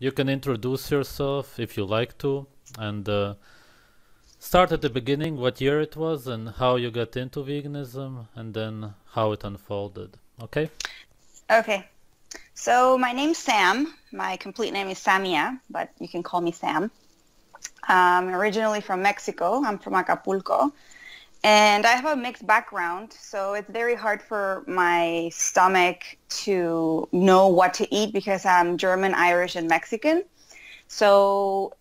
you can introduce yourself if you like to, and start at the beginning, what year it was and how you got into veganism, and then how it unfolded. Okay? Okay. So my name's Sam. My complete name is Samia, but you can call me Sam. I'm originally from Mexico. I'm from Acapulco. And I have a mixed background, so it's very hard for my stomach to know what to eat because I'm German, Irish, and Mexican. So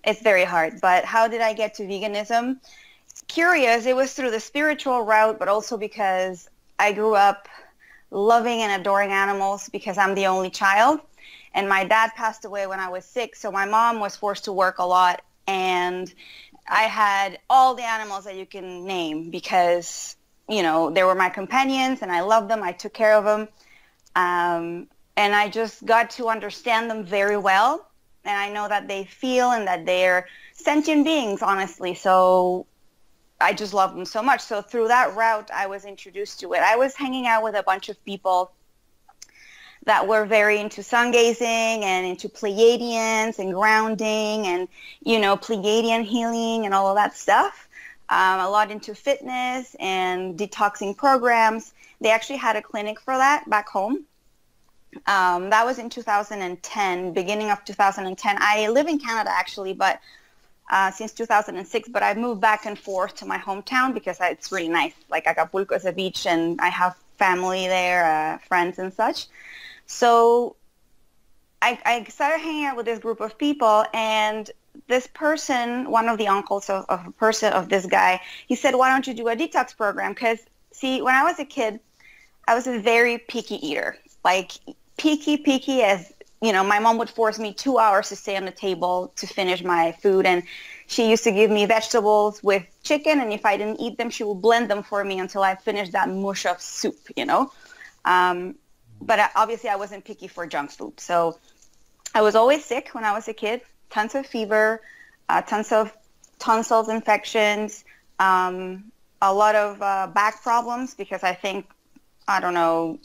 it's very hard. But how did I get to veganism? Curious, it was through the spiritual route, but also because I grew up loving and adoring animals because I'm the only child. And my dad passed away when I was 6, so my mom was forced to work a lot. And I had all the animals that you can name because, you know, they were my companions and I loved them. I took care of them. And I just got to understand them very well. And I know that they feel and that they're sentient beings, honestly. So I just love them so much. So through that route, I was introduced to it. I was hanging out with a bunch of people that were very into sun gazing and into Pleiadians and grounding and, you know, Pleiadian healing and all of that stuff. A lot into fitness and detoxing programs. They actually had a clinic for that back home. That was in 2010, beginning of 2010. I live in Canada actually, but since 2006, but I've moved back and forth to my hometown because it's really nice. Like Acapulco is a beach and I have family there, friends and such. So I started hanging out with this group of people, and this person, one of the uncles of this guy, he said, why don't you do a detox program? Because, see, when I was a kid, I was a very picky eater. Like, picky as, you know, my mom would force me 2 hours to stay on the table to finish my food, and she used to give me vegetables with chicken, and if I didn't eat them, she would blend them for me until I finished that mush of soup, you know? But obviously I wasn't picky for junk food. So I was always sick when I was a kid, tons of fever, tons of tonsils infections, a lot of back problems because I think, I don't know,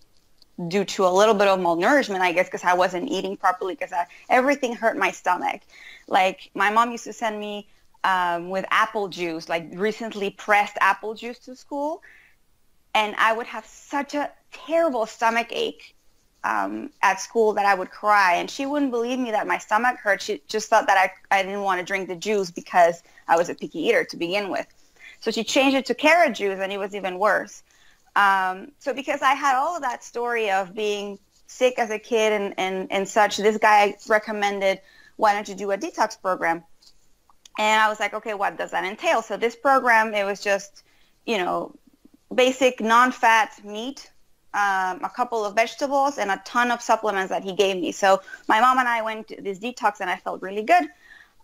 due to a little bit of malnourishment, I guess, because I wasn't eating properly because everything hurt my stomach. Like my mom used to send me with apple juice, like recently pressed apple juice to school. And I would have such a terrible stomach ache at school that I would cry. And she wouldn't believe me that my stomach hurt. She just thought that I didn't want to drink the juice because I was a picky eater to begin with. So she changed it to carrot juice, and it was even worse. So because I had all of that story of being sick as a kid and such, this guy recommended, why don't you do a detox program? And I was like, okay, what does that entail? So this program, it was just, you know, basic non-fat meat, a couple of vegetables, and a ton of supplements that he gave me. So my mom and I went to this detox, and I felt really good.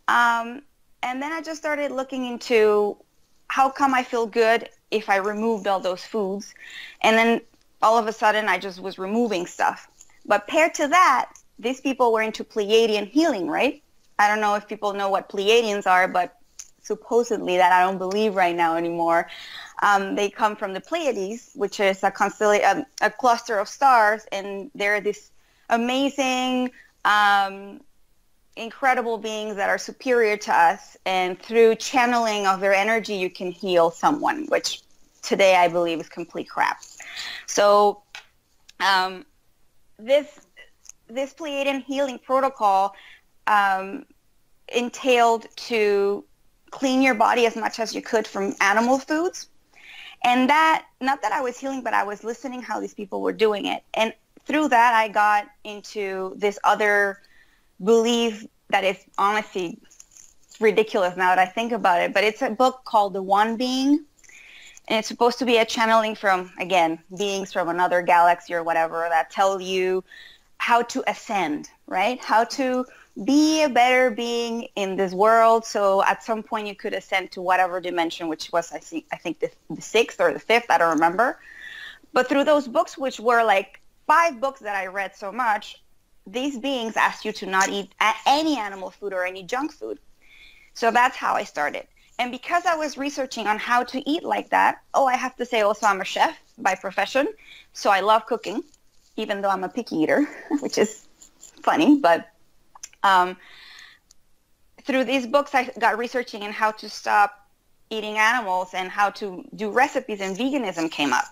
And then I just started looking into how come I feel good if I removed all those foods. And then all of a sudden, I just was removing stuff. But paired to that, these people were into Pleiadian healing, right? I don't know if people know what Pleiadians are, but supposedly that I don't believe right now anymore. They come from the Pleiades, which is a cluster of stars, and they're this amazing, incredible beings that are superior to us, and through channeling of their energy, you can heal someone, which today I believe is complete crap. So this Pleiadian healing protocol entailed to clean your body as much as you could from animal foods. And that, not that I was healing, but I was listening how these people were doing it. And through that, I got into this other belief that is honestly ridiculous now that I think about it. But it's a book called The One Being. And it's supposed to be a channeling from, again, beings from another galaxy or whatever that tell you how to ascend, right? How to be a better being in this world. So at some point you could ascend to whatever dimension, which was, I think the 6th or the 5th, I don't remember. But through those books, which were like 5 books that I read so much, these beings asked you to not eat any animal food or any junk food. So that's how I started. And because I was researching on how to eat like that, I have to say also I'm a chef by profession. So I love cooking, even though I'm a picky eater, which is funny, but Um, through these books, I got researching on how to stop eating animals and how to do recipes, and veganism came up.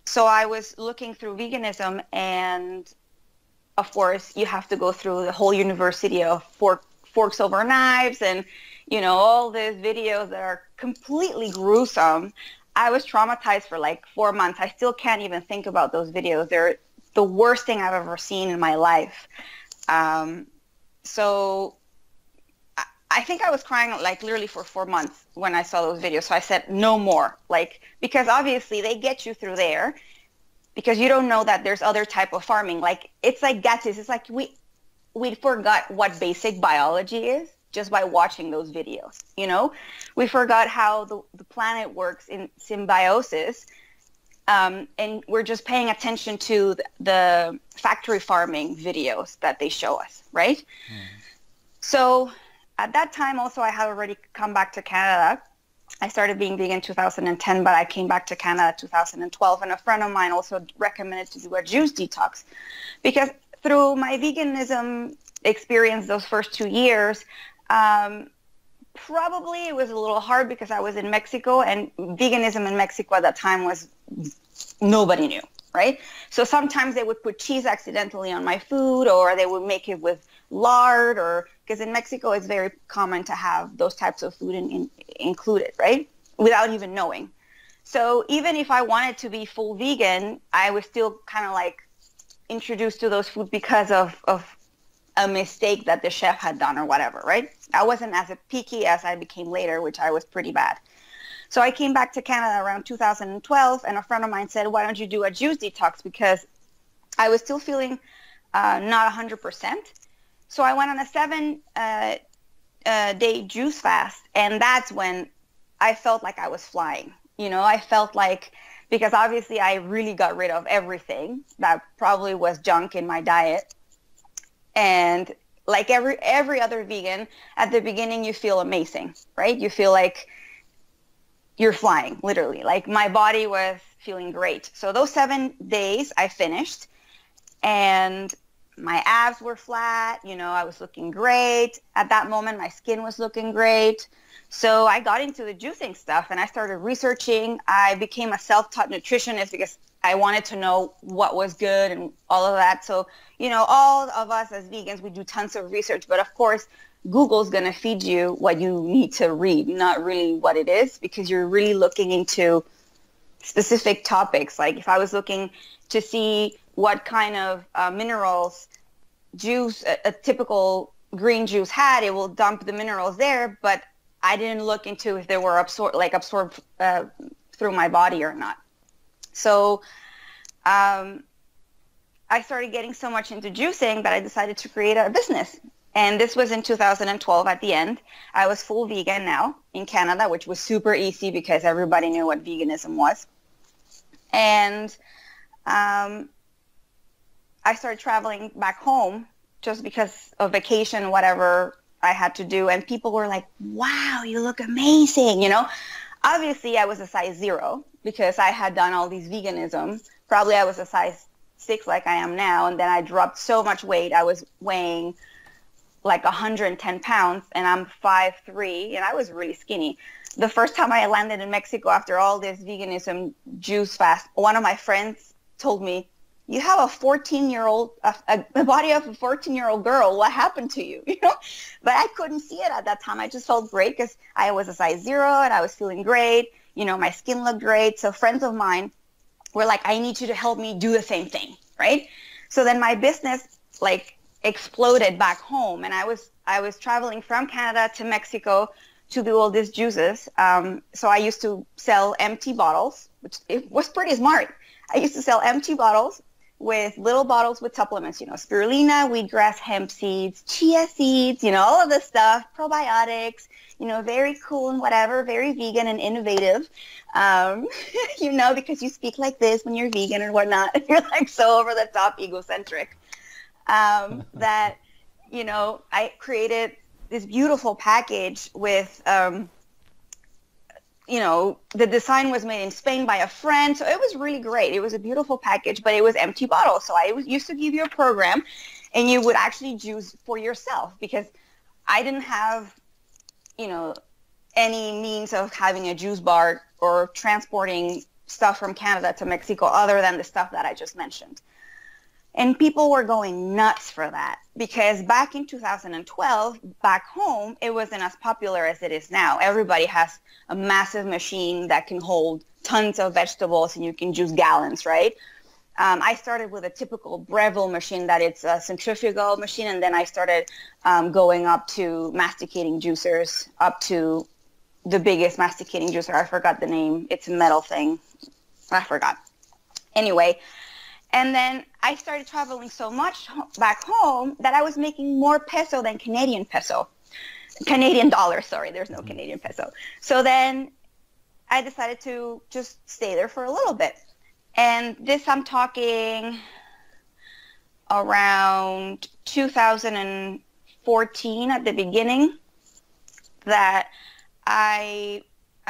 So I was looking through veganism, and of course, you have to go through the whole university of forks over knives and, all these videos that are completely gruesome. I was traumatized for like 4 months. I still can't even think about those videos. They're the worst thing I've ever seen in my life. So I think I was crying like literally for 4 months when I saw those videos. So I said, no more, because obviously they get you through there because you don't know that there's other type of farming. Like, it's like gases. It's like we forgot what basic biology is just by watching those videos. We forgot how the planet works in symbiosis. And we're just paying attention to the factory farming videos that they show us, right? Mm. So at that time, also, I had already come back to Canada. I started being vegan in 2010, but I came back to Canada in 2012. And a friend of mine also recommended to do a juice detox, because through my veganism experience those first 2 years, probably it was a little hard because I was in Mexico, and veganism in Mexico at that time was nobody knew, right? So sometimes they would put cheese accidentally on my food, or they would make it with lard, or because in Mexico it's very common to have those types of food included, right? Without even knowing. So even if I wanted to be full vegan, I was still kind of like introduced to those foods because of a mistake that the chef had done or whatever, right? I wasn't as picky as I became later, which I was pretty bad. So I came back to Canada around 2012, and a friend of mine said, why don't you do a juice detox? Because I was still feeling not 100%. So I went on a 7-day juice fast, and that's when I felt like I was flying. I felt like, because obviously I really got rid of everything that probably was junk in my diet. And like every other vegan, at the beginning you feel amazing, right? You feel like you're flying, literally. Like, my body was feeling great. So those 7 days I finished, and my abs were flat. I was looking great. At that moment, my skin was looking great. So I got into the juicing stuff, and I started researching. I became a self-taught nutritionist because I wanted to know what was good and all of that. So, all of us as vegans, we do tons of research. But of course, Google's going to feed you what you need to read, not really what it is, because you're really looking into specific topics. Like, if I was looking to see what kind of minerals juice, a typical green juice had, it will dump the minerals there. But I didn't look into if they were absorbed through my body or not. So I started getting so much into juicing that I decided to create a business. And this was in 2012 at the end. I was full vegan now in Canada, which was super easy because everybody knew what veganism was. And I started traveling back home just because of vacation, whatever I had to do. And people were like, wow, you look amazing, Obviously, I was a size 0 because I had done all these veganism. Probably I was a size 6 like I am now. And then I dropped so much weight. I was weighing like 110 pounds, and I'm 5'3", and I was really skinny. The first time I landed in Mexico after all this veganism juice fast, one of my friends told me, you have a 14-year-old, a body of a 14-year-old girl. What happened to you? But I couldn't see it at that time. I just felt great because I was a size 0 and I was feeling great. My skin looked great. So friends of mine were like, I need you to help me do the same thing, right? So then my business exploded back home, and I was traveling from Canada to Mexico to do all these juices. So I used to sell empty bottles, which it was pretty smart. I used to sell empty bottles with little bottles with supplements, spirulina, wheatgrass, hemp seeds, chia seeds, all of this stuff, probiotics, very cool and whatever, very vegan and innovative, because you speak like this when you're vegan or whatnot. You're like so over the top egocentric that, I created this beautiful package with, the design was made in Spain by a friend. So it was really great. It was a beautiful package, but it was empty bottles. So I used to give you a program, and you would actually juice for yourself, because I didn't have, any means of having a juice bar or transporting stuff from Canada to Mexico other than the stuff that I just mentioned. And people were going nuts for that, because back in 2012, back home, it wasn't as popular as it is now. Everybody has a massive machine that can hold tons of vegetables, and you can juice gallons, right? I started with a typical Breville machine that it's a centrifugal machine, and then I started going up to masticating juicers, up to the biggest masticating juicer. I forgot the name. It's a metal thing. I forgot. Anyway, and then I started traveling so much back home that I was making more peso than Canadian peso. Canadian dollar, sorry, there's no Canadian peso. So then I decided to just stay there for a little bit. And this, I'm talking around 2014 at the beginning, that I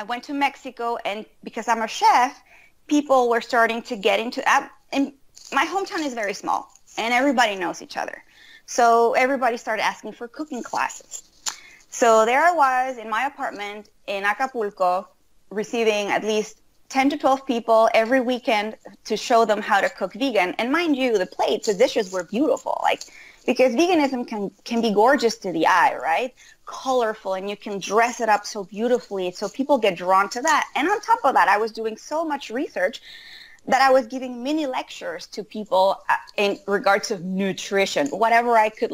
went to Mexico, and because I'm a chef, people were starting to get into that. And my hometown is very small, and everybody knows each other. So everybody started asking for cooking classes. So there I was in my apartment in Acapulco, receiving at least 10 to 12 people every weekend to show them how to cook vegan. And mind you, the plates, the dishes were beautiful, because veganism can be gorgeous to the eye, right? Colorful, and you can dress it up so beautifully, so people get drawn to that. And on top of that, I was doing so much research that I was giving mini lectures to people in regards to nutrition, whatever I could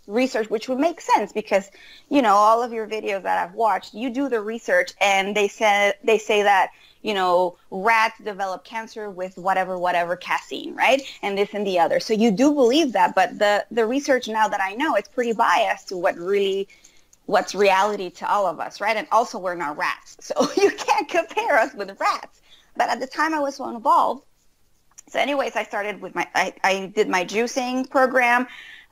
research, which would make sense, because, all of your videos that I've watched, you do the research, and they say that, rats develop cancer with whatever casein, right? And this and the other. So you do believe that, but the research now that I know, it's pretty biased to what's reality to all of us, right? And also, we're not rats, so you can't compare us with rats. But at the time, I was so involved. So anyways, I started with I did my juicing program.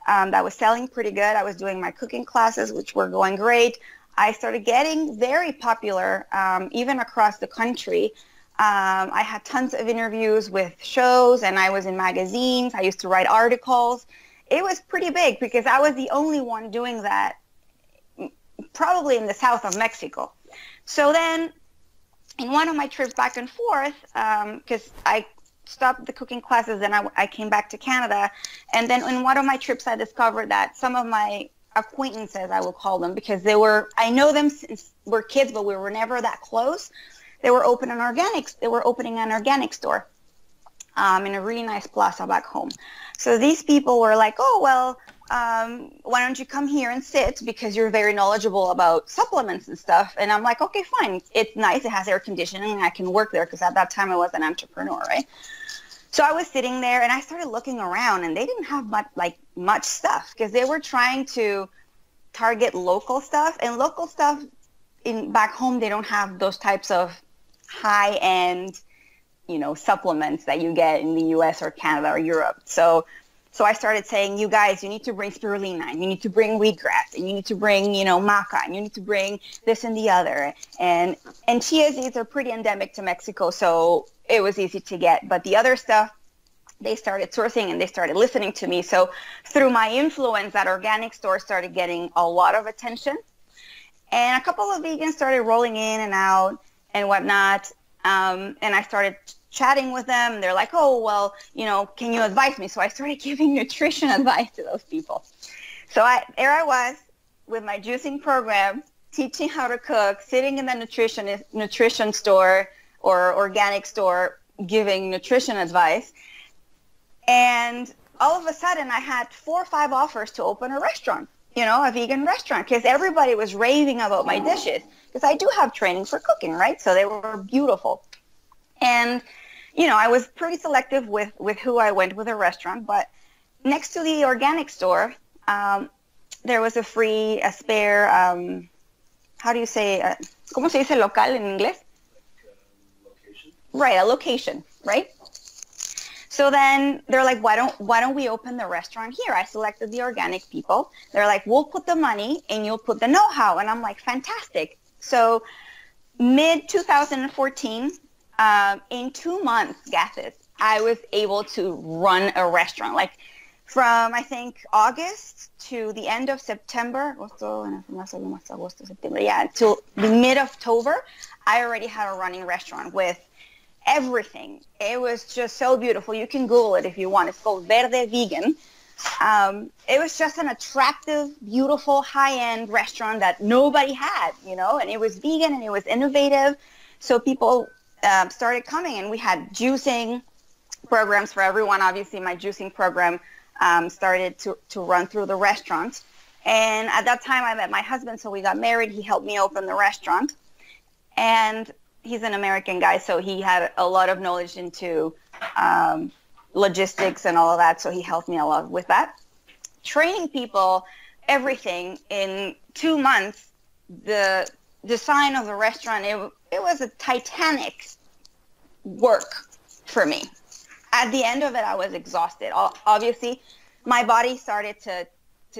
That was selling pretty good. I was doing my cooking classes, which were going great. I started getting very popular, even across the country. I had tons of interviews with shows, and I was in magazines. I used to write articles. It was pretty big, because I was the only one doing that, probably in the south of Mexico. So then, in one of my trips back and forth, because I stopped the cooking classes, and I came back to Canada, and then in one of my trips, I discovered that some of my acquaintances, I will call them, because I know them since we're kids, but we were never that close. They were opening an organic store in a really nice plaza back home. So these people were like, oh, well, why don't you come here and sit, because you're very knowledgeable about supplements and stuff. And I'm like, okay, fine. It's nice. It has air conditioning, and I can work there, because at that time I was an entrepreneur, right? So I was sitting there, and I started looking around, and they didn't have much stuff, because they were trying to target local stuff. And local stuff back home, they don't have those types of high-end, supplements that you get in the U.S. or Canada or Europe. So I started saying, you guys, you need to bring spirulina, and you need to bring wheatgrass, and you need to bring, maca, and you need to bring this and the other. And chia seeds are pretty endemic to Mexico, so it was easy to get. But the other stuff, they started sourcing, and they started listening to me. So through my influence, that organic store started getting a lot of attention. And a couple of vegans started rolling in and out and whatnot. And I started chatting with them. They're like, oh, well, can you advise me? So I started giving nutrition advice to those people. So there I was with my juicing program, teaching how to cook, sitting in the nutrition store or organic store, giving nutrition advice. And all of a sudden, I had 4 or 5 offers to open a restaurant, a vegan restaurant, because everybody was raving about my dishes, because I do have training for cooking, right? So they were beautiful. And, I was pretty selective with who I went with a restaurant, but next to the organic store, there was a spare, how do you say, ¿cómo se dice local en inglés? Location. Right, a location, right? So then they're like, why don't we open the restaurant here? I selected the organic people. They're like, we'll put the money and you'll put the know-how. And I'm like, fantastic. So mid-2014, in 2 months, Gathis, I was able to run a restaurant. from I think August to the end of September, yeah, till the mid-October, I already had a running restaurant with everything. It was just so beautiful. You can Google it if you want. It's called Verde Vegan. It was just an attractive, beautiful, high-end restaurant that nobody had, you know, and it was vegan and it was innovative. So people started coming, and we had juicing programs for everyone. Obviously, my juicing program started to run through the restaurant. And at that time, I met my husband, so we got married. He helped me open the restaurant. And he's an American guy, so he had a lot of knowledge into logistics and all of that, so he helped me a lot with that. Training people, everything. In 2 months, the design of the restaurant, it was a titanic work for me. At the end of it, I was exhausted. Obviously, my body started to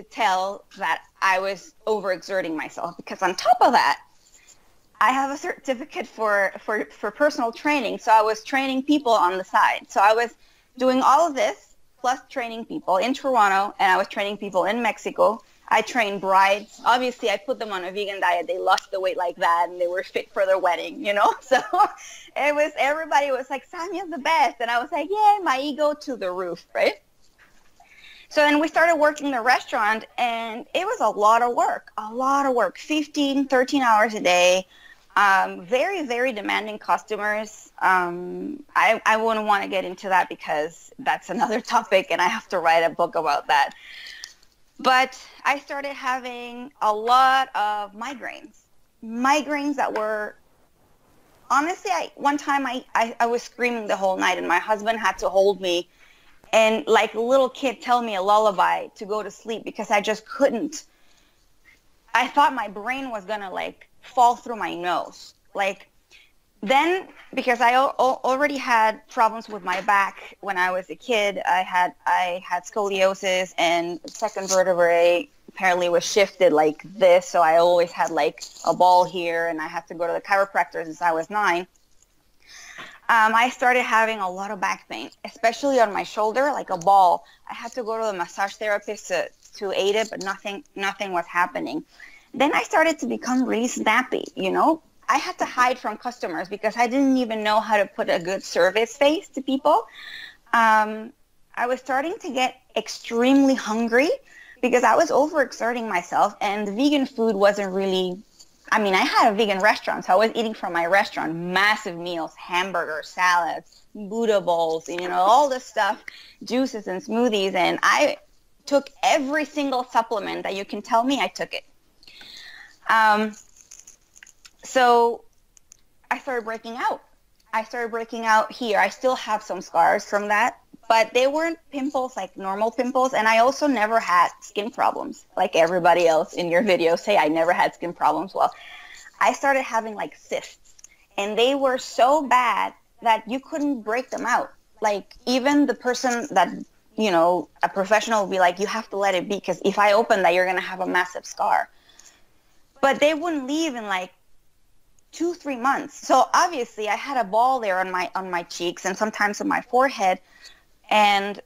tell that I was overexerting myself, because on top of that, I have a certificate for personal training, so I was training people on the side. So I was doing all of this, plus training people in Toronto, and I was training people in Mexico. I trained brides. Obviously, I put them on a vegan diet. They lost the weight like that, and they were fit for their wedding, you know? So everybody was like, Samia's the best. And I was like, yeah, my ego to the roof, right? So then we started working the restaurant, and it was a lot of work, 15, 13 hours a day. Very, very demanding customers. I wouldn't want to get into that because that's another topic, and I have to write a book about that. But I started having a lot of migraines that were, honestly, one time I was screaming the whole night, and my husband had to hold me and like a little kid tell me a lullaby to go to sleep, because I just couldn't. I thought my brain was going to like fall through my nose. Like then, because I already had problems with my back when I was a kid, I had scoliosis, and second vertebrae apparently was shifted like this. So I always had like a ball here, and I had to go to the chiropractor since I was 9. I started having a lot of back pain, especially on my shoulder, like a ball. I had to go to the massage therapist to aid it, but nothing was happening. Then I started to become really snappy, you know. I had to hide from customers because I didn't even know how to put a good service face to people. I was starting to get extremely hungry because I was overexerting myself, and the vegan food wasn't really, I mean, I had a vegan restaurant, so I was eating from my restaurant, massive meals, hamburgers, salads, Buddha bowls, you know, all this stuff, juices and smoothies, and I took every single supplement that you can tell me, I took it. So I started breaking out. Here. I still have some scars from that, but they weren't pimples like normal pimples. And I also never had skin problems like everybody else in your video say I never had skin problems. Well, I started having like cysts, and they were so bad that you couldn't break them out. Like even the person that, you know, a professional would be like, you have to let it be, because if I open that, you're going to have a massive scar. But they wouldn't leave in like 2-3 months. So obviously I had a ball there on my cheeks and sometimes on my forehead, and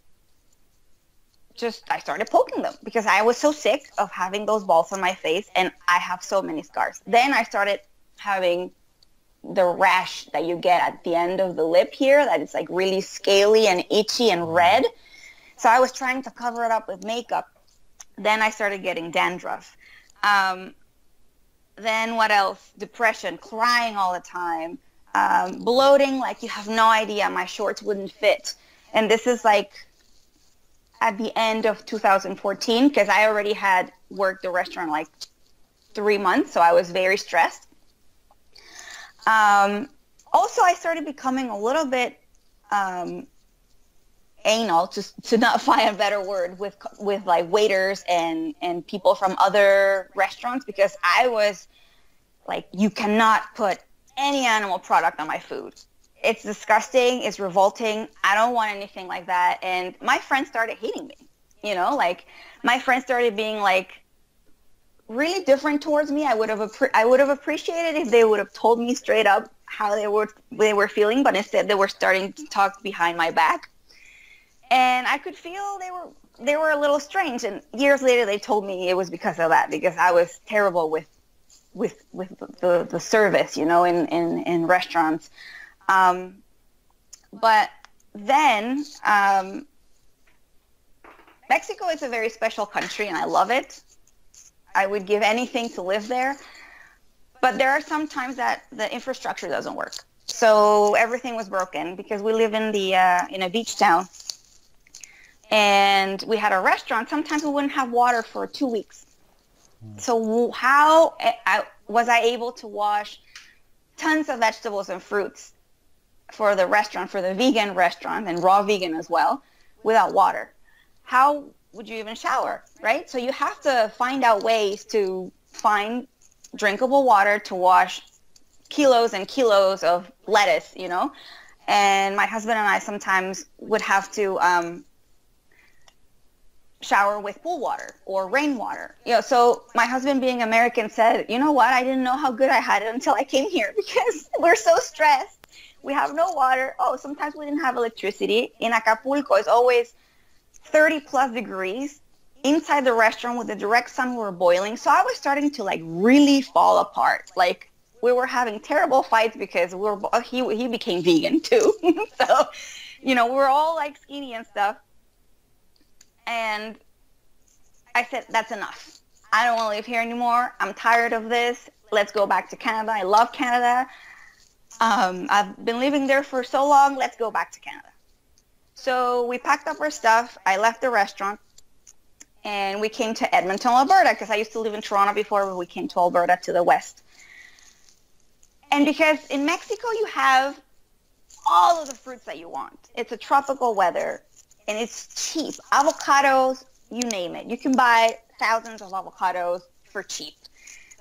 just I started poking them because I was so sick of having those balls on my face, and I have so many scars. Then I started having the rash that you get at the end of the lip here, that is like really scaly and itchy and red. So I was trying to cover it up with makeup. Then I started getting dandruff. Then what else? Depression, crying all the time, bloating like you have no idea. My shorts wouldn't fit. And this is like at the end of 2014, because I already had worked the restaurant like 3 months, so I was very stressed. Also, I started becoming a little bit anal, to not find a better word, with like waiters and people from other restaurants, because I was like, you cannot put any animal product on my food. It's disgusting. It's revolting. I don't want anything like that. And my friends started hating me, you know, like my friends started being like really different towards me. I would have appreciated if they would have told me straight up how they were feeling, but instead they were starting to talk behind my back. And I could feel they were a little strange. And years later, they told me it was because of that, because I was terrible with the service, you know, in restaurants. But then Mexico is a very special country, and I love it. I would give anything to live there. But there are some times that the infrastructure doesn't work. So everything was broken because we live in a beach town, and we had a restaurant. Sometimes we wouldn't have water for 2 weeks. So how was I able to wash tons of vegetables and fruits for the restaurant, for the vegan restaurant, and raw vegan as well, without water? How would you even shower, right? So you have to find out ways to find drinkable water to wash kilos and kilos of lettuce, you know? And my husband and I sometimes would have to shower with pool water or rainwater. You know, so my husband, being American, said, you know what? I didn't know how good I had it until I came here, because we're so stressed. We have no water. Oh, sometimes we didn't have electricity. In Acapulco, it's always 30 plus degrees. Inside the restaurant with the direct sun, we were boiling. So I was starting to like really fall apart. Like, we were having terrible fights because he became vegan too. So, you know, we were all like skinny and stuff. And I said, that's enough. I don't want to live here anymore. I'm tired of this. Let's go back to Canada. I love Canada. I've been living there for so long. Let's go back to Canada. So we packed up our stuff. I left the restaurant, and we came to Edmonton, Alberta, because I used to live in Toronto before, but we came to Alberta, to the west. And because in Mexico, you have all of the fruits that you want. It's a tropical weather, and it's cheap. Avocados, you name it. You can buy thousands of avocados for cheap.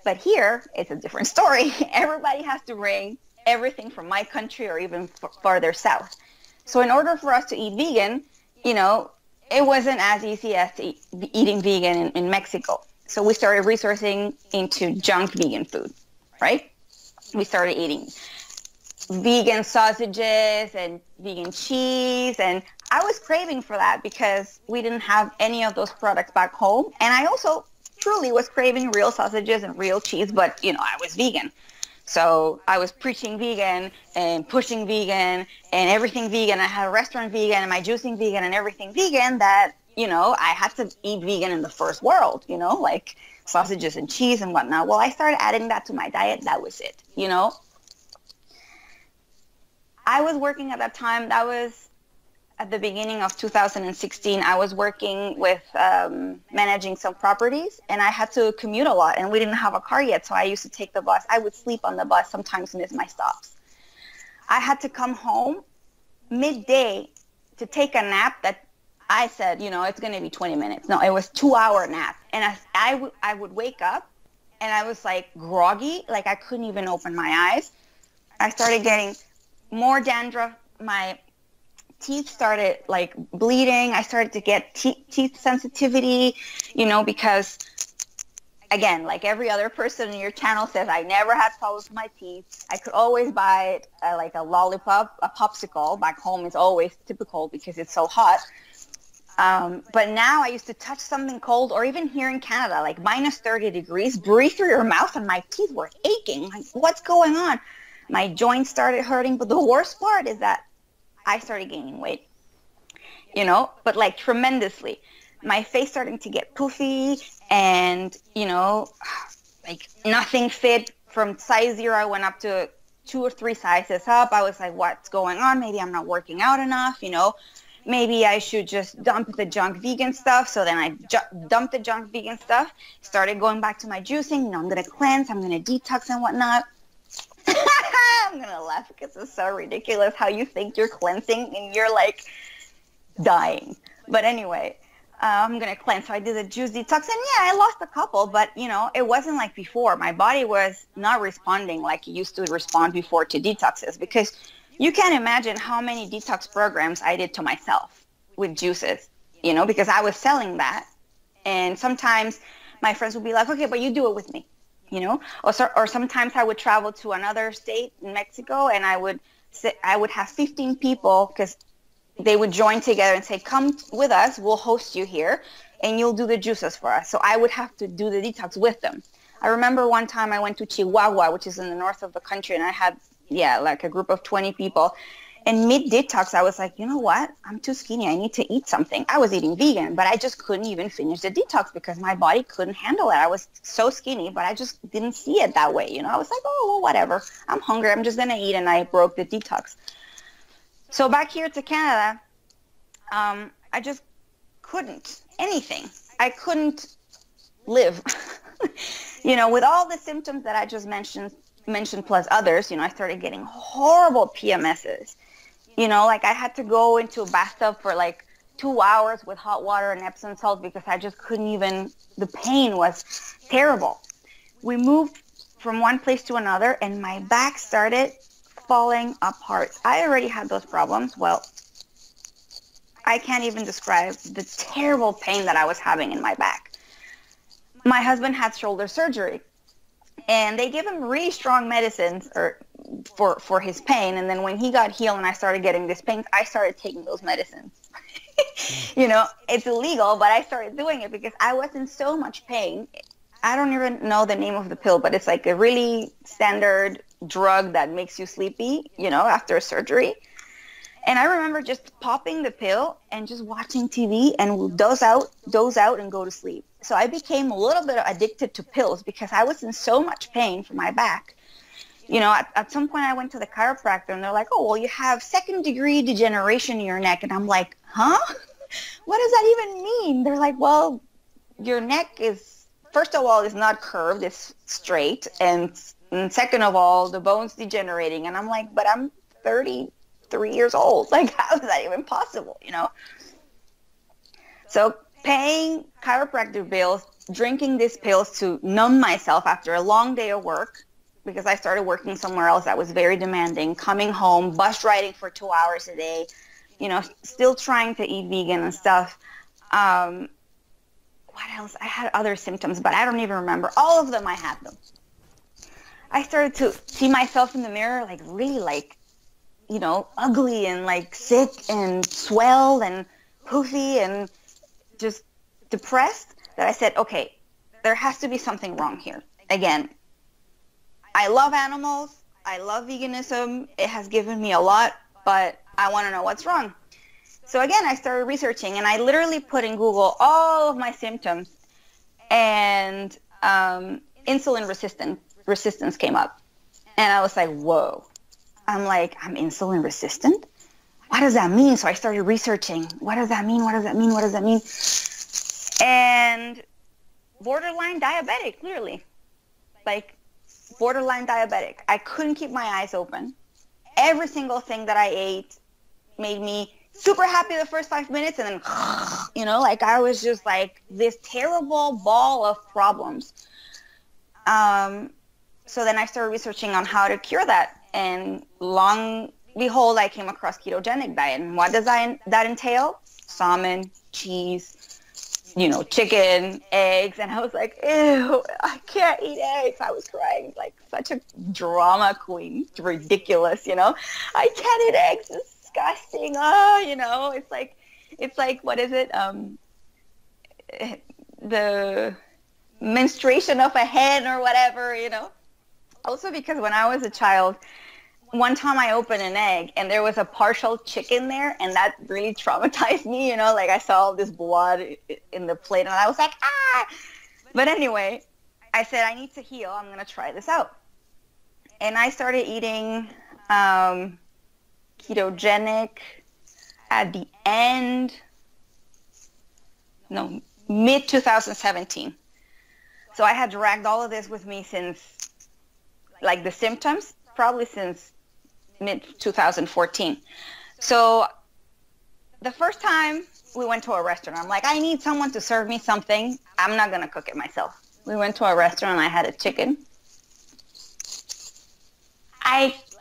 But here, it's a different story. Everybody has to bring everything from my country or even farther south. So in order for us to eat vegan, you know, it wasn't as easy as eating vegan in Mexico. So we started resourcing into junk vegan food, right? We started eating vegan sausages and vegan cheese, and I was craving for that because we didn't have any of those products back home. And I also truly was craving real sausages and real cheese, but, you know, I was vegan. So I was preaching vegan and pushing vegan and everything vegan. I had a restaurant vegan and my juicing vegan and everything vegan, that, you know, I had to eat vegan in the first world, you know, like sausages and cheese and whatnot. Well, I started adding that to my diet. That was it, you know. I was working at that time. That was at the beginning of 2016. I was working with managing some properties, and I had to commute a lot, and we didn't have a car yet, so I used to take the bus. I would sleep on the bus, sometimes miss my stops. I had to come home midday to take a nap that I said, you know, it's going to be 20 minutes. No, it was 2-hour nap. And I would wake up, and I was like groggy, like I couldn't even open my eyes. I started getting more dandruff. My teeth started like bleeding. I started to get teeth sensitivity, you know, because again, like every other person in your channel says, I never had problems with my teeth. I could always buy like a lollipop, a popsicle. Back home is always typical because it's so hot. But now I used to touch something cold, or even here in Canada, like minus 30 degrees, breathe through your mouth, and my teeth were aching. Like, what's going on? My joints started hurting. But the worst part is that I started gaining weight, you know, but like tremendously. My face starting to get poofy, and, you know, like nothing fit. From size 0, I went up to 2 or 3 sizes up. I was like, what's going on? Maybe I'm not working out enough, you know. Maybe I should just dump the junk vegan stuff. So then I dumped the junk vegan stuff, started going back to my juicing. You know, I'm going to cleanse, I'm going to detox and whatnot. I'm going to laugh because it's so ridiculous how you think you're cleansing and you're like dying. But anyway, I'm going to cleanse. So I did the juice detox, and yeah, I lost a couple, but you know, it wasn't like before. My body was not responding like it used to respond before to detoxes, because you can't imagine how many detox programs I did to myself with juices, you know, because I was selling that. And sometimes my friends would be like, okay, but you do it with me, you know, or sometimes I would travel to another state in Mexico, and I would have 15 people, because they would join together and say, come with us, we'll host you here, and you'll do the juices for us. So I would have to do the detox with them. I remember one time I went to Chihuahua, which is in the north of the country, and I had, like a group of 20 people. And mid-detox, I was like, you know what? I'm too skinny. I need to eat something. I was eating vegan, but I just couldn't even finish the detox because my body couldn't handle it. I was so skinny, but I just didn't see it that way. You know, I was like, oh, well, whatever. I'm hungry. I'm just going to eat. And I broke the detox. So back here to Canada, I just couldn't. Anything. I couldn't live. You know, with all the symptoms that I just mentioned plus others, you know, I started getting horrible PMSs. You know, like I had to go into a bathtub for like 2 hours with hot water and Epsom salt because I just couldn't even, the pain was terrible. We moved from one place to another and my back started falling apart. I already had those problems. Well, I can't even describe the terrible pain that I was having in my back. My husband had shoulder surgery. And they give him really strong medicines for his pain. And then when he got healed and I started getting this pain, I started taking those medicines. You know, it's illegal, but I started doing it because I was in so much pain. I don't even know the name of the pill, but it's like a really standard drug that makes you sleepy, you know, after a surgery. And I remember just popping the pill and just watching TV and doze out and go to sleep. So I became a little bit addicted to pills because I was in so much pain for my back. You know, at some point I went to the chiropractor and they're like, oh, well, you have second-degree degeneration in your neck. And I'm like, huh? What does that even mean? They're like, well, your neck is, first of all, it's not curved, it's straight. And second of all, the bone's degenerating. And I'm like, but I'm 33 years old. Like, how is that even possible, you know? So paying chiropractor bills, drinking these pills to numb myself after a long day of work, because I started working somewhere else that was very demanding, coming home, bus riding for 2 hours a day, you know, still trying to eat vegan and stuff. What else? I had other symptoms, but I don't even remember. All of them, I had them. I started to see myself in the mirror, like really like, you know, ugly and like sick and swelled and poofy and just depressed, that I said, okay, there has to be something wrong here. Again, I love animals. I love veganism. It has given me a lot, but I want to know what's wrong. So again, I started researching and I literally put in Google all of my symptoms and insulin resistance came up. And I was like, whoa. I'm like, I'm insulin resistant? What does that mean? So I started researching. What does that mean? What does that mean? What does that mean? And borderline diabetic, clearly. Like, borderline diabetic. I couldn't keep my eyes open. Every single thing that I ate made me super happy the first 5 minutes, and then, you know, like I was just like this terrible ball of problems. So then I started researching on how to cure that. And long behold, I came across ketogenic diet. And what does that entail? Salmon, cheese, you know, chicken, eggs. And I was like, ew, I can't eat eggs. I was crying like such a drama queen. It's ridiculous, you know. I can't eat eggs. It's disgusting. Oh, you know, it's like, what is it? The menstruation of a hen or whatever, you know. Also because when I was a child, one time I opened an egg and there was a partial chicken there, and that really traumatized me, you know, like I saw all this blood in the plate and I was like, ah! But anyway, I said, I need to heal. I'm going to try this out. And I started eating ketogenic at the mid-2017. So I had dragged all of this with me since, like the symptoms, probably since mid-2014. So the first time we went to a restaurant, I'm like, I need someone to serve me something. I'm not going to cook it myself. We went to a restaurant and I had a chicken.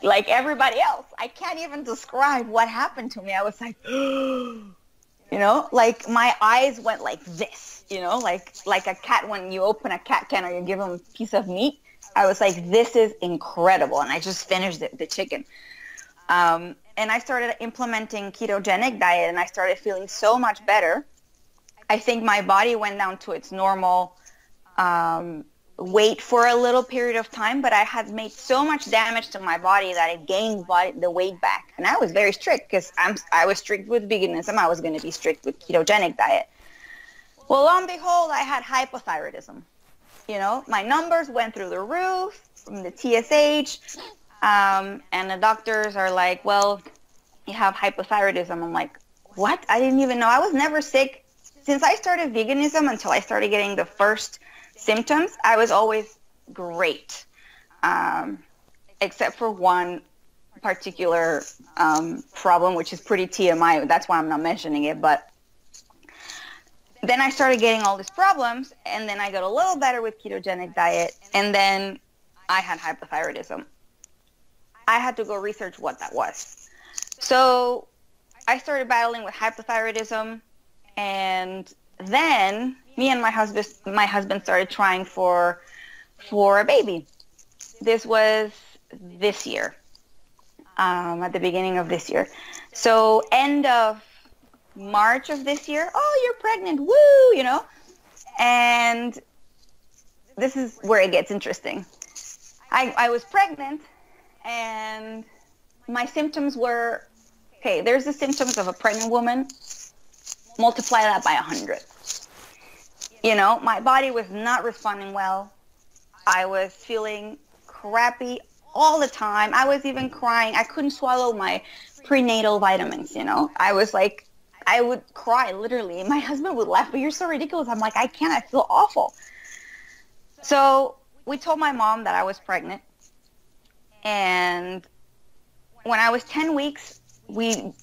Like everybody else, I can't even describe what happened to me. I was like, you know, like my eyes went like this, you know, like a cat when you open a cat can or you give them a piece of meat. I was like, this is incredible. And I just finished the chicken. And and I started implementing ketogenic diet, and I started feeling so much better. I think my body went down to its normal weight for a little period of time, but I had made so much damage to my body that it gained the weight back. And I was very strict because I was strict with veganism. I was going to be strict with ketogenic diet. Well, lo and behold, I had hypothyroidism. You know, my numbers went through the roof from the TSH, and the doctors are like, well, you have hypothyroidism. I'm like, what? I didn't even know. I was never sick. Since I started veganism until I started getting the first symptoms, I was always great, except for one particular problem, which is pretty TMI. That's why I'm not mentioning it. But then I started getting all these problems, and then I got a little better with ketogenic diet, and then I had hypothyroidism. I had to go research what that was. So I started battling with hypothyroidism, and then me and my husband started trying for a baby. This was this year, at the beginning of this year. So end of March of this year, oh, you're pregnant, woo, you know. And this is where it gets interesting. I was pregnant, and my symptoms were, okay, there's the symptoms of a pregnant woman. Multiply that by 100. You know, my body was not responding well. I was feeling crappy all the time. I was even crying. I couldn't swallow my prenatal vitamins, you know. I was like, I would cry, literally. My husband would laugh, but you're so ridiculous. I'm like, I can't. I feel awful. So we told my mom that I was pregnant. And when I was 10 weeks, we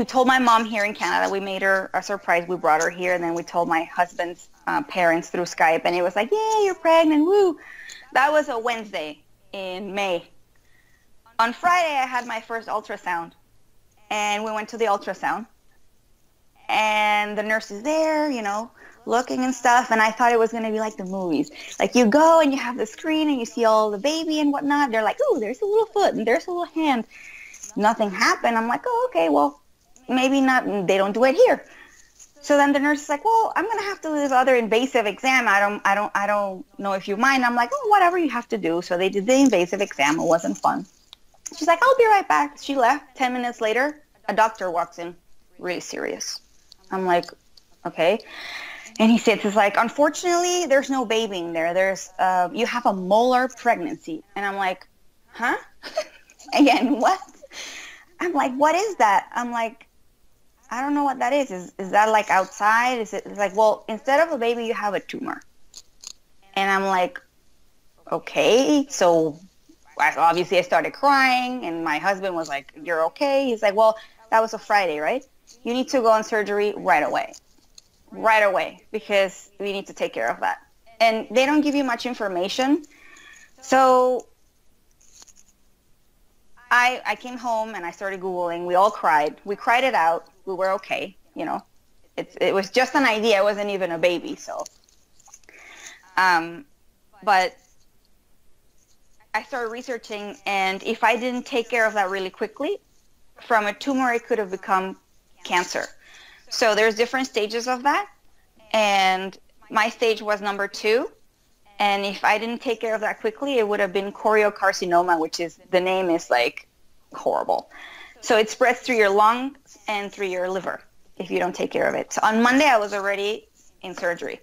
told my mom here in Canada. We made her a surprise. We brought her here, and then we told my husband's parents through Skype, and it was like, yay, you're pregnant, woo. That was a Wednesday in May. On Friday, I had my first ultrasound, and we went to the ultrasound, and the nurse is there, you know, looking and stuff, and I thought it was going to be like the movies. Like, you go, and you have the screen, and you see all the baby and whatnot. They're like, oh, there's a little foot, and there's a little hand. Nothing happened. I'm like, oh, okay, well, maybe not. They don't do it here. So then the nurse is like, well, I'm going to have to do this other invasive exam. I don't know if you mind. I'm like, oh, whatever you have to do. So they did the invasive exam. It wasn't fun. She's like, I'll be right back. She left. 10 minutes later, a doctor walks in, really serious. I'm like, okay. And he says, it's like, unfortunately, there's no baby in there. There's, you have a molar pregnancy. And I'm like, huh? Again, what? I'm like, what is that? I'm like, I don't know what that is. Is that like outside? It's like, well, instead of a baby, you have a tumor. And I'm like, okay. So obviously I started crying, and my husband was like, you're okay? He's like, well, that was a Friday, right? You need to go on surgery right away. Right away, because we need to take care of that. And they don't give you much information. So I came home and I started Googling. We all cried. We cried it out. We were okay. You know, it was just an idea. It wasn't even a baby. So, but I started researching, and if I didn't take care of that really quickly, from a tumor, it could have become cancer. So there's different stages of that. And my stage was number 2. And if I didn't take care of that quickly, it would have been choriocarcinoma, which is, the name is like horrible. So it spreads through your lungs and through your liver if you don't take care of it. So on Monday, I was already in surgery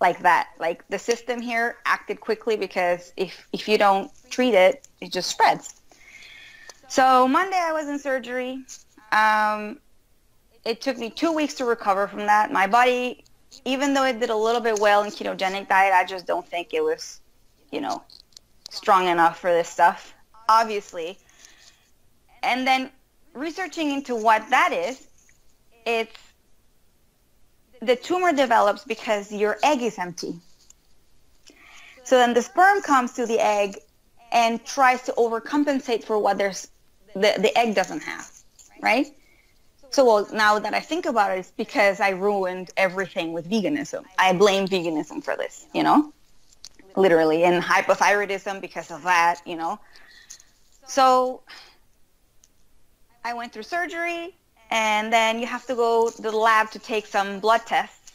like that. Like, the system here acted quickly, because if you don't treat it, it just spreads. So Monday, I was in surgery. It took me 2 weeks to recover from that. My body, even though it did a little bit well in ketogenic diet, I just don't think it was, you know, strong enough for this stuff, obviously. And then researching into what that is, it's, the tumor develops because your egg is empty. So then the sperm comes to the egg and tries to overcompensate for what the egg doesn't have, right? So, well, now that I think about it, it's because I ruined everything with veganism. I blame veganism for this, you know, literally, and hypothyroidism because of that, you know. So I went through surgery, and then you have to go to the lab to take some blood tests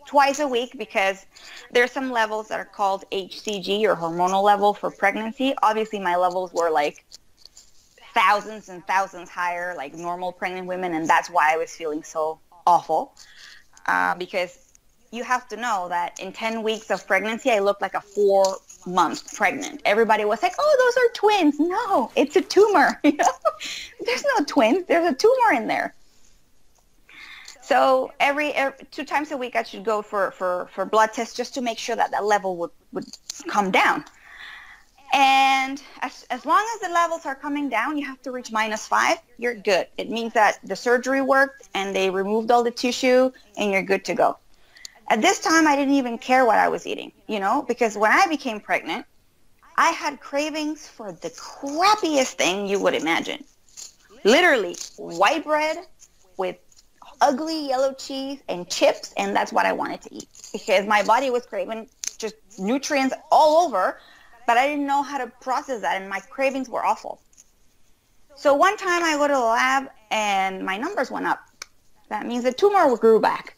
twice a week, because there's some levels that are called HCG, or hormonal level for pregnancy. Obviously, my levels were like thousands and thousands higher, like normal pregnant women, and that's why I was feeling so awful. Because you have to know that in 10 weeks of pregnancy, I looked like a 4-month pregnant. Everybody was like, "Oh, those are twins." No, it's a tumor. There's no twins. There's a tumor in there. So every 2 times a week, I should go for blood tests just to make sure that that level would come down. And as long as the levels are coming down, you have to reach -5. You're good. It means that the surgery worked and they removed all the tissue and you're good to go. At this time, I didn't even care what I was eating, because when I became pregnant, I had cravings for the crappiest thing you would imagine. Literally, white bread with ugly yellow cheese and chips, and that's what I wanted to eat, because my body was craving just nutrients all over, but I didn't know how to process that, and my cravings were awful. So one time I go to the lab and my numbers went up. That means the tumor grew back.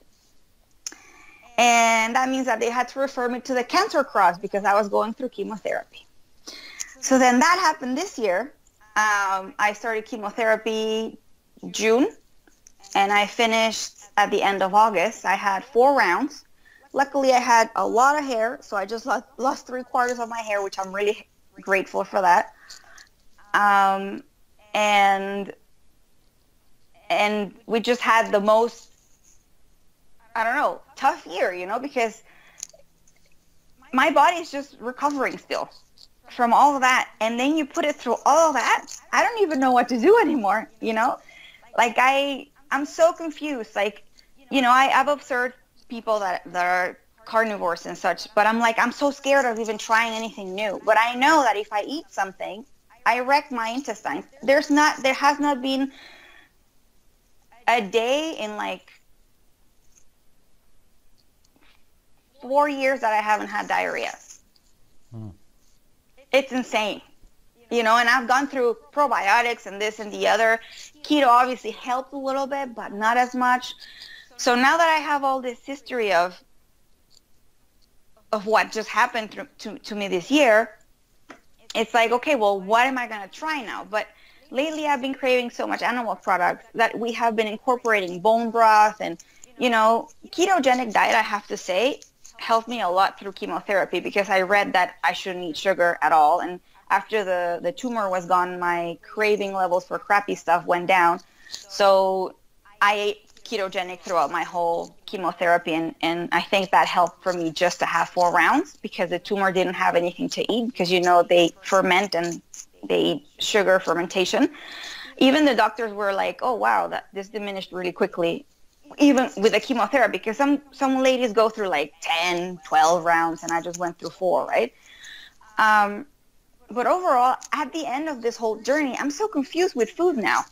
And that means that they had to refer me to the cancer cross because I was going through chemotherapy. So then that happened this year. I started chemotherapy June, and I finished at the end of August. I had 4 rounds. Luckily, I had a lot of hair, so I just lost 3/4 of my hair, which I'm really grateful for that. And we just had the most, tough year, because my body is just recovering still from all of that. And then you put it through all of that. I don't even know what to do anymore, Like I'm so confused. Like, I've observed people that are carnivores and such, but I'm so scared of even trying anything new. But I know that if I eat something, I wreck my intestines. There has not been a day in 4 years that I haven't had diarrhea. It's insane. And I've gone through probiotics and this and the other. Keto obviously helped a little bit, but not as much. So now that I have all this history of what just happened to me this year, it's like, okay, well, what am I going to try now? But lately I've been craving so much animal products that we have been incorporating bone broth and, ketogenic diet, I have to say, helped me a lot through chemotherapy, because I read that I shouldn't eat sugar at all. And after the tumor was gone, my craving levels for crappy stuff went down. So I ate ketogenic throughout my whole chemotherapy, and I think that helped for me just to have 4 rounds, because the tumor didn't have anything to eat, because they ferment and they eat sugar fermentation. Even the doctors were like, "Oh wow, this diminished really quickly," even with the chemotherapy, because some ladies go through 10, 12 rounds, and I just went through 4, right? But overall, at the end of this whole journey, I'm so confused with food now.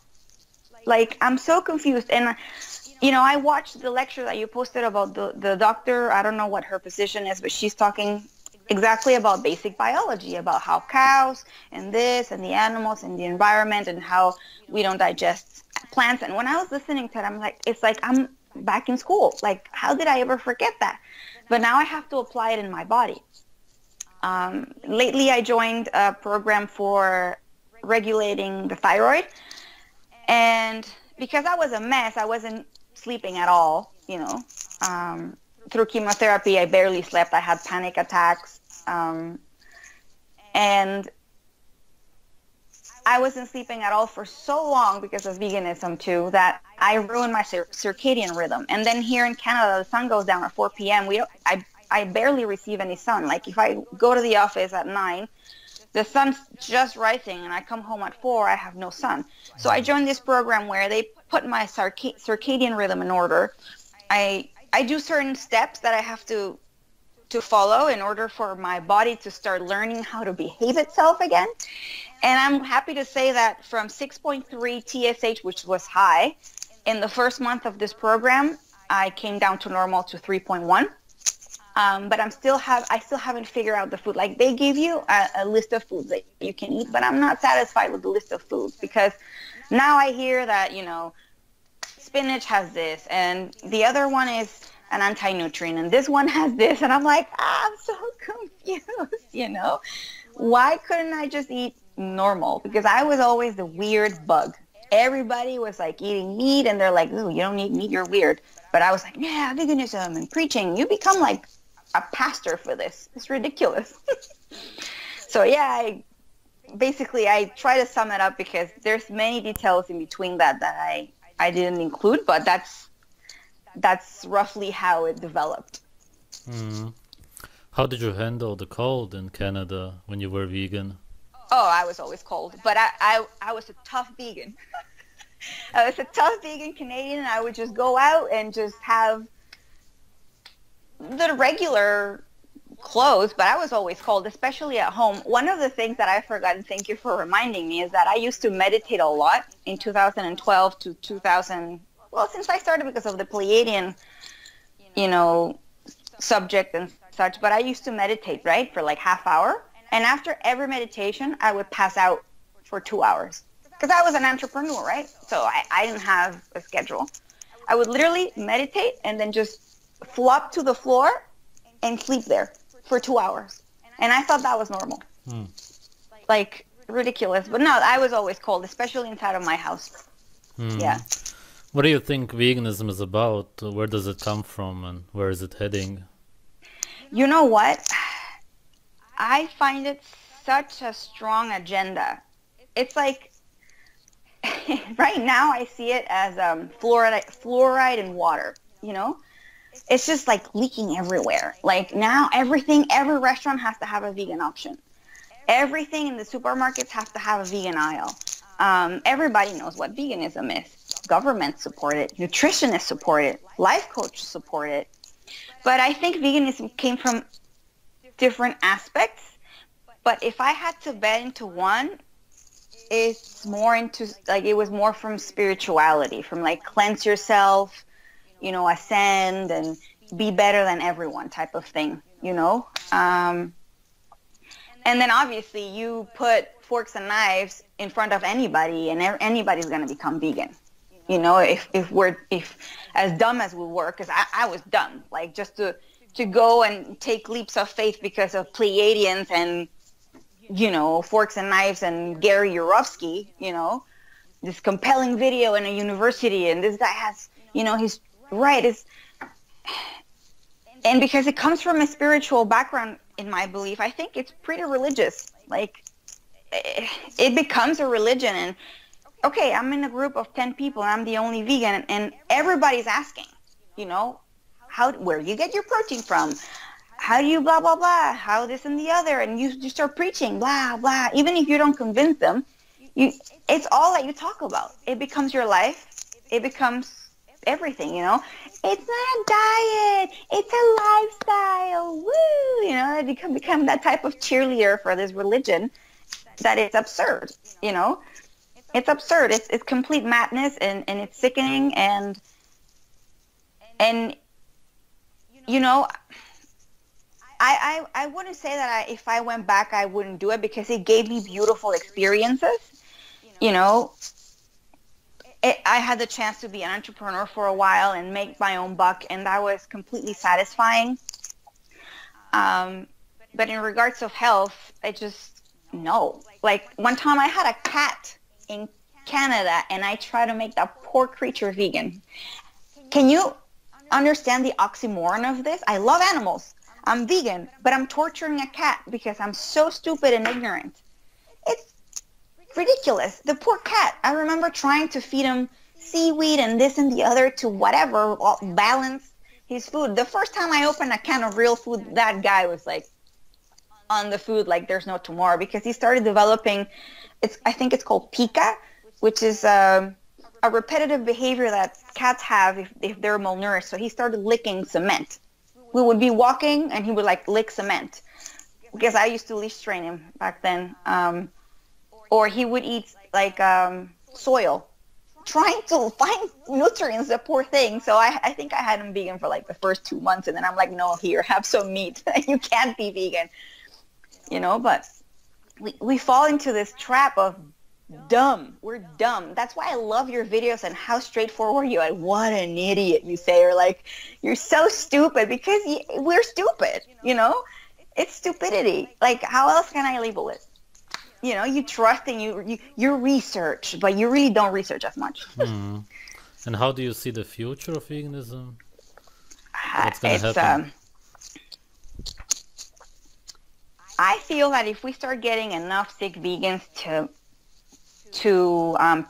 I'm so confused. And, I watched the lecture that you posted about the doctor. I don't know what her position is, but she's talking exactly about basic biology, about how cows and this and the animals and the environment and how we don't digest plants. And when I was listening to it, it's like I'm back in school. How did I ever forget that? But now I have to apply it in my body. Lately, I joined a program for regulating the thyroid. And because I was a mess, I wasn't sleeping at all, through chemotherapy, I barely slept. I had panic attacks. And I wasn't sleeping at all for so long because of veganism too, that I ruined my circadian rhythm. And then here in Canada, the sun goes down at 4 p.m. I barely receive any sun. If I go to the office at 9, the sun's just rising, and I come home at 4, I have no sun. So I joined this program where they put my circadian rhythm in order. I do certain steps that I have to follow in order for my body to start learning how to behave itself again. And I'm happy to say that from 6.3 TSH, which was high, in the first month of this program, I came down to normal to 3.1. But I still haven't figured out the food. Like they give you a list of foods that you can eat, but I'm not satisfied with the list of foods because now I hear that, spinach has this and the other one is an anti-nutrient and this one has this. And I'm like, I'm so confused, Why couldn't I just eat normal? Because I was always the weird bug. Everybody was like eating meat and they're like, ooh, you don't eat meat, you're weird. But I was like, yeah, veganism and preaching. You become like a pastor for this. It's ridiculous. So yeah, I try to sum it up because there's many details in between that I didn't include, but that's roughly how it developed. Mm. How did you handle the cold in Canada when you were vegan? Oh, I was always cold, but I was a tough vegan. I was a tough vegan Canadian, and I would just go out and just have the regular clothes, but I was always cold, especially at home. One of the things that I forgot, and thank you for reminding me, is that I used to meditate a lot in 2012 to 2000. Well, since I started because of the Pleiadian, subject and such, but I used to meditate, right, for like half hour. And after every meditation, I would pass out for 2 hours because I was an entrepreneur, right? So I didn't have a schedule. I would literally meditate and then just flop to the floor and sleep there for 2 hours. And I thought that was normal. Like ridiculous. But no, I was always cold, especially inside of my house. Yeah. What do you think veganism is about? Where does it come from and where is it heading? You know what? I find it such a strong agenda. It's like, right now I see it as fluoride in water, It's just like leaking everywhere. Like now every restaurant has to have a vegan option. Everything in the supermarkets has to have a vegan aisle. Everybody knows what veganism is. Governments support it. Nutritionists support it. Life coaches support it. But I think veganism came from different aspects. But if I had to bet into one, it's more into, like, it was more from spirituality, from like cleanse yourself, ascend and be better than everyone type of thing, And then obviously you put forks and knives in front of anybody and anybody's going to become vegan. If as dumb as we were, because I was dumb, like just to go and take leaps of faith because of Pleiadians and, forks and knives and Gary Yourofsky, this compelling video in a university and this guy has, he's right. And because it comes from a spiritual background, in my belief, I think it's pretty religious. Like it becomes a religion and, okay, I'm in a group of 10 people and I'm the only vegan and everybody's asking, where you get your protein from? How do you blah, blah, blah, how this and the other? And you start preaching, blah, blah. Even if you don't convince them, it's all that you talk about. It becomes your life. It becomes everything, It's not a diet. It's a lifestyle. Woo! They become that type of cheerleader for this religion that it's absurd, It's absurd. It's complete madness and it's sickening and I wouldn't say that if I went back I wouldn't do it because it gave me beautiful experiences. I had the chance to be an entrepreneur for a while and make my own buck, and that was completely satisfying. But in regards of health, I just no. Like one time I had a cat in Canada and I tried to make that poor creature vegan. Can you understand the oxymoron of this? I love animals. I'm vegan, but I'm torturing a cat because I'm so stupid and ignorant. It's ridiculous. The poor cat. I remember trying to feed him seaweed and this and the other to whatever, balance his food. The first time I opened a can of real food, that guy was like on the food like there's no tomorrow because he started developing, I think it's called pica, which is a repetitive behavior that cats have if they're malnourished. So he started licking cement. We would be walking and he would like lick cement because I used to leash train him back then. Or he would eat like soil, trying to find nutrients, the poor thing. So I think I had him vegan for like the first 2 months, and then I'm like, no, here, have some meat. You can't be vegan, but we fall into this trap of dumb. We're dumb. That's why I love your videos and how straightforward you are. Like, what an idiot, you say, or like, you're so stupid, because we're stupid, It's stupidity. Like, how else can I label it? You trust and you research, but you really don't research as much. And how do you see the future of veganism? What's going to happen? I feel that if we start getting enough sick vegans to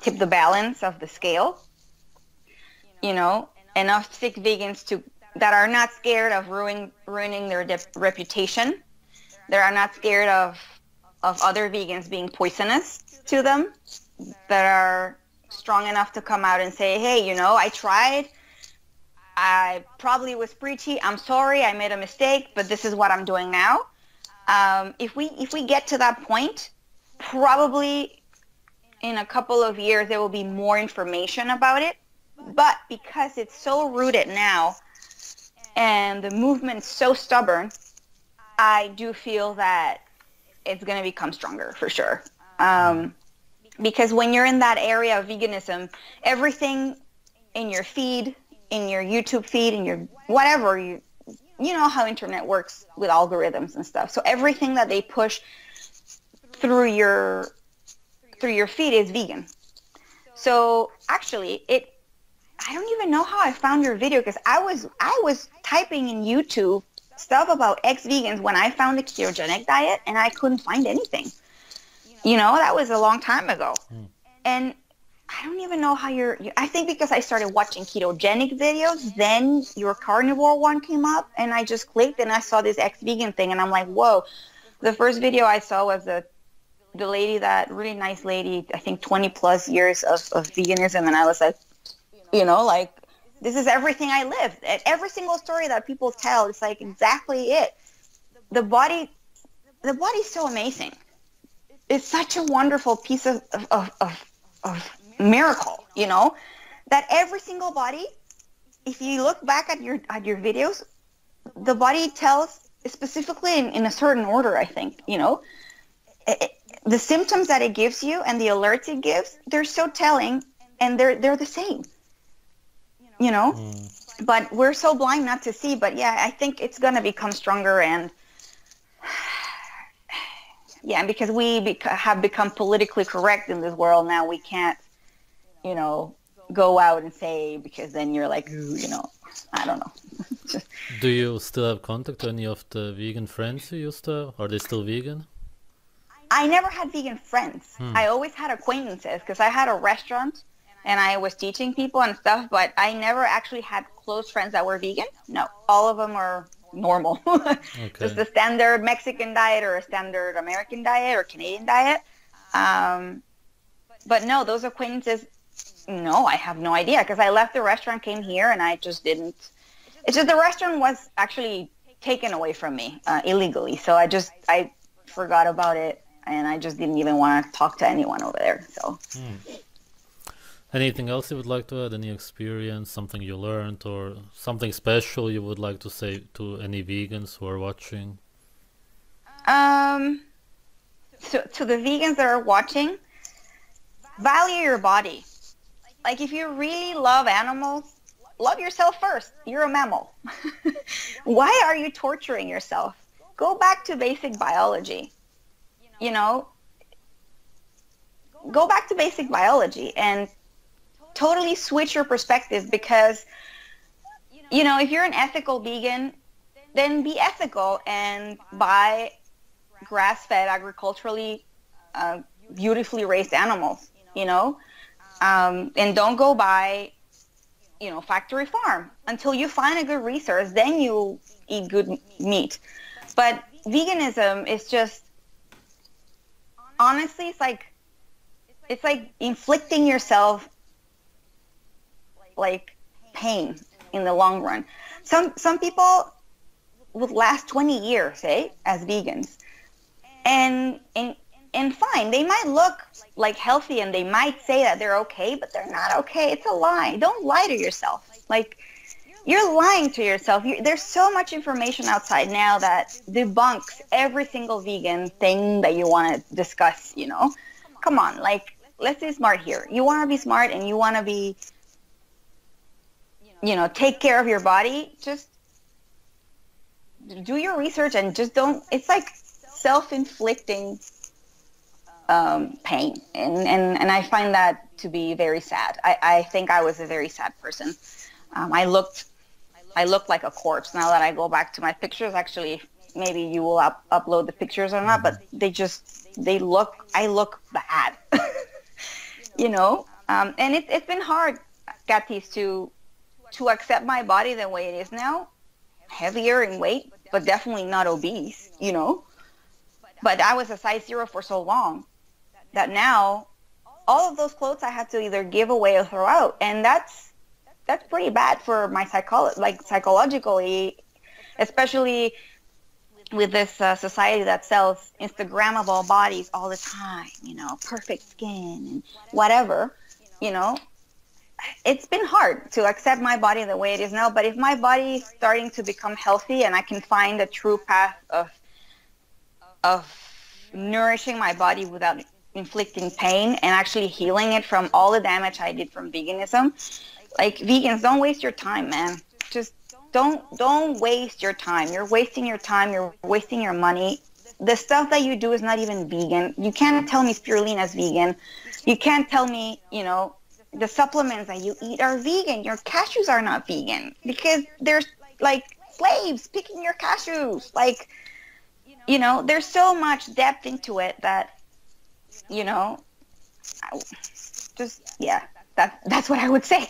tip the balance of the scale, enough sick vegans that are not scared of ruining their reputation, that are not scared of other vegans being poisonous to them, that are strong enough to come out and say, hey, I tried. I probably was preachy. I'm sorry. I made a mistake, but this is what I'm doing now. If we get to that point, probably in a couple of years, there will be more information about it. But because it's so rooted now and the movement's so stubborn, I do feel that it's going to become stronger for sure. Because when you're in that area of veganism, everything in your feed, in your YouTube feed, in your whatever, you know how internet works with algorithms and stuff. So everything that they push through your feed is vegan. So actually, I don't even know how I found your video, because I was typing in YouTube stuff about ex-vegans when I found the ketogenic diet, and I couldn't find anything. That was a long time ago. And I don't even know how I think because I started watching ketogenic videos, then your carnivore one came up, and I just clicked and I saw this ex-vegan thing, and I'm like, whoa. The first video I saw was the lady, that really nice lady, I think 20 plus years of veganism, and I was like, like, this is everything I live. Every single story that people tell, it's like exactly it. The body's so amazing. It's such a wonderful piece of miracle, that every single body, if you look back at your videos, the body tells specifically in a certain order, I think, the symptoms that it gives you and the alerts it gives, they're so telling, and they're the same. But we're so blind not to see. But yeah, I think it's going to become stronger, and because we have become politically correct in this world now, we can't, go out and say, because then you're like, I don't know. Do you still have contact to any of the vegan friends you used to have? Are they still vegan? I never had vegan friends. I always had acquaintances, because I had a restaurant and I was teaching people and stuff, but I never actually had close friends that were vegan. No, all of them are normal. Okay. Just the standard Mexican diet or a standard American diet or Canadian diet. But no, those acquaintances, no, I have no idea, because I left the restaurant, came here, and I just didn't. It's just the restaurant was actually taken away from me illegally. So I forgot about it, and I just didn't even want to talk to anyone over there. So. Anything else you would like to add? Any experience, something you learned, or something special you would like to say to any vegans who are watching? So to the vegans that are watching, value your body. Like, if you really love animals, love yourself first. You're a mammal. Why are you torturing yourself? Go back to basic biology. Go back to basic biology and totally switch your perspective, because, if you're an ethical vegan, then be ethical and buy grass-fed, agriculturally, beautifully raised animals, and don't go buy, factory farm until you find a good resource. Then you eat good meat. But veganism is just, honestly, it's like inflicting yourself like pain in the long run. Some people would last 20 years, as vegans, and and fine, they might look like healthy and they might say that they're okay, but they're not okay. It's a lie. Don't lie to yourself. Like, you're lying to yourself. There's so much information outside now that debunks every single vegan thing that you want to discuss, you know? Come on, like, let's be smart here. You want to be smart and you want to be, you know, take care of your body. Just do your research and just don't, it's like self-inflicting pain. And I find that to be very sad. I think I was a very sad person. I looked like a corpse. Now that I go back to my pictures, actually, maybe you will upload the pictures or not, but I look bad, you know? And it's been hard, Katis, to accept my body the way it is now, heavier in weight, but definitely not obese, you know? But I was a size 0 for so long that now all of those clothes I had to either give away or throw out. And that's pretty bad for my psychologically, especially with this society that sells Instagrammable bodies all the time, you know, perfect skin and whatever, you know. It's been hard to accept my body the way it is now, but if my body is starting to become healthy and I can find a true path of nourishing my body without inflicting pain and actually healing it from all the damage I did from veganism, like, vegans, don't waste your time, man. Just don't waste your time. You're wasting your time. You're wasting your money. The stuff that you do is not even vegan. You can't tell me spirulina's vegan. You can't tell me, you know, the supplements that you eat are vegan. Your cashews are not vegan because there's like slaves picking your cashews. Like, you know, there's so much depth into it that, you know, that's what I would say.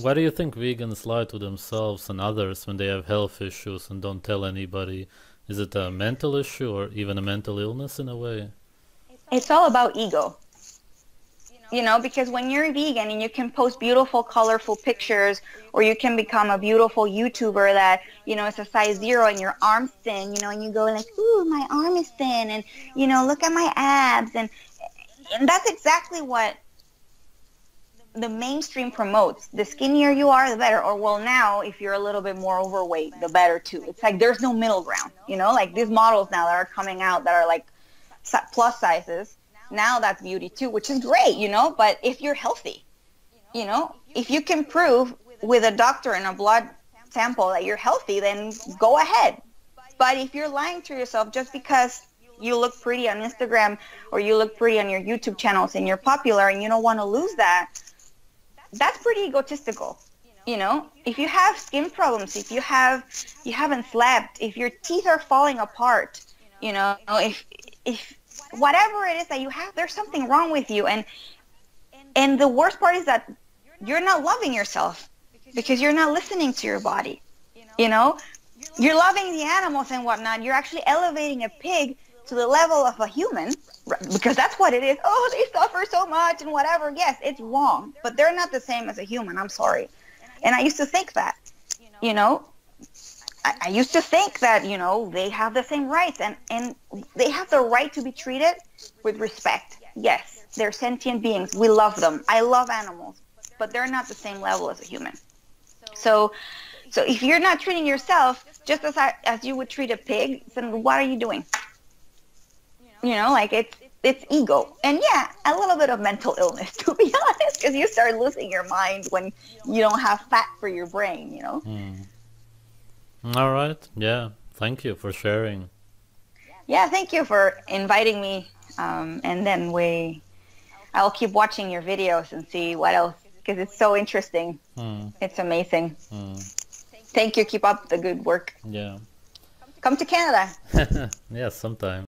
Why do you think vegans lie to themselves and others when they have health issues and don't tell anybody? Is it a mental issue or even a mental illness in a way? It's all about ego. You know, because when you're vegan and you can post beautiful, colorful pictures, or you can become a beautiful YouTuber that, you know, is a size 0 and your arm's thin, you know, and you go like, ooh, my arm is thin, and, you know, look at my abs. And that's exactly what the mainstream promotes. The skinnier you are, the better. Or, well, now, if you're a little bit more overweight, the better, too. It's like there's no middle ground, you know? Like, these models now that are coming out that are, like, plus sizes, now that's beauty too, which is great, you know, but if you're healthy, you know, if you can prove with a doctor and a blood sample that you're healthy, then go ahead. But if you're lying to yourself just because you look pretty on Instagram or you look pretty on your YouTube channels and you're popular and you don't want to lose that, that's pretty egotistical. You know, if you have skin problems, if you haven't slept, if your teeth are falling apart, you know, if whatever it is that you have, there's something wrong with you. And the worst part is that you're not loving yourself because you're not listening to your body. You know, you're loving the animals and whatnot. You're actually elevating a pig to the level of a human because that's what it is. Oh, they suffer so much and whatever. Yes, it's wrong, but they're not the same as a human. I'm sorry. And I used to think that, you know, I used to think that, you know, they have the same rights and they have the right to be treated with respect. Yes, they're sentient beings. We love them. I love animals, but they're not the same level as a human. So if you're not treating yourself just as you would treat a pig, then what are you doing? You know, like it's ego. And yeah, a little bit of mental illness, to be honest, because you start losing your mind when you don't have fat for your brain, you know? All right. Yeah. Thank you for sharing. Yeah, thank you for inviting me. And then I'll keep watching your videos and see what else, because it's so interesting. It's amazing. Thank you. Keep up the good work. Yeah. Come to Canada. Yeah, sometime.